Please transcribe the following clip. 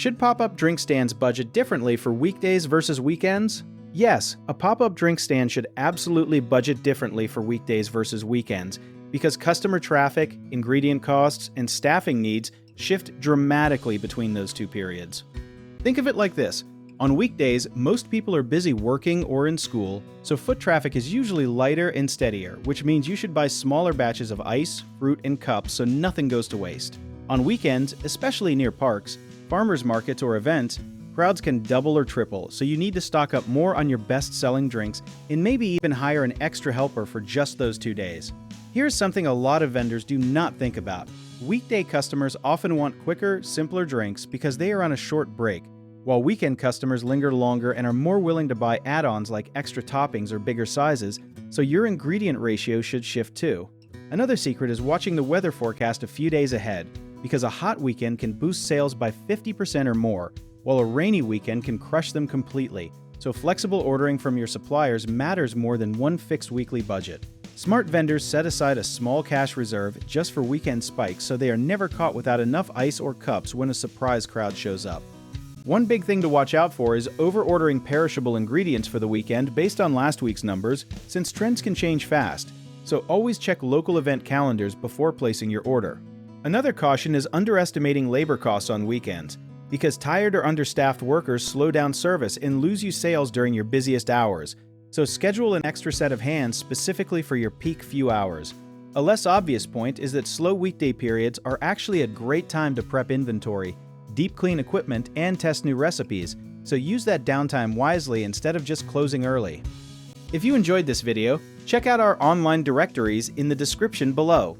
Should pop-up drink stands budget differently for weekdays versus weekends? Yes, a pop-up drink stand should absolutely budget differently for weekdays versus weekends because customer traffic, ingredient costs, and staffing needs shift dramatically between those two periods. Think of it like this. On weekdays, most people are busy working or in school, so foot traffic is usually lighter and steadier, which means you should buy smaller batches of ice, fruit, and cups so nothing goes to waste. On weekends, especially near parks, farmers markets, or events, crowds can double or triple, so you need to stock up more on your best-selling drinks and maybe even hire an extra helper for just those 2 days. Here's something a lot of vendors do not think about. Weekday customers often want quicker, simpler drinks because they are on a short break, while weekend customers linger longer and are more willing to buy add-ons like extra toppings or bigger sizes, so your ingredient ratio should shift too. Another secret is watching the weather forecast a few days ahead, because a hot weekend can boost sales by 50% or more, while a rainy weekend can crush them completely, so flexible ordering from your suppliers matters more than one fixed weekly budget. Smart vendors set aside a small cash reserve just for weekend spikes so they are never caught without enough ice or cups when a surprise crowd shows up. One big thing to watch out for is over-ordering perishable ingredients for the weekend based on last week's numbers, since trends can change fast, so always check local event calendars before placing your order. Another caution is underestimating labor costs on weekends, because tired or understaffed workers slow down service and lose you sales during your busiest hours, so schedule an extra set of hands specifically for your peak few hours. A less obvious point is that slow weekday periods are actually a great time to prep inventory, deep clean equipment, and test new recipes, so use that downtime wisely instead of just closing early. If you enjoyed this video, check out our online directories in the description below.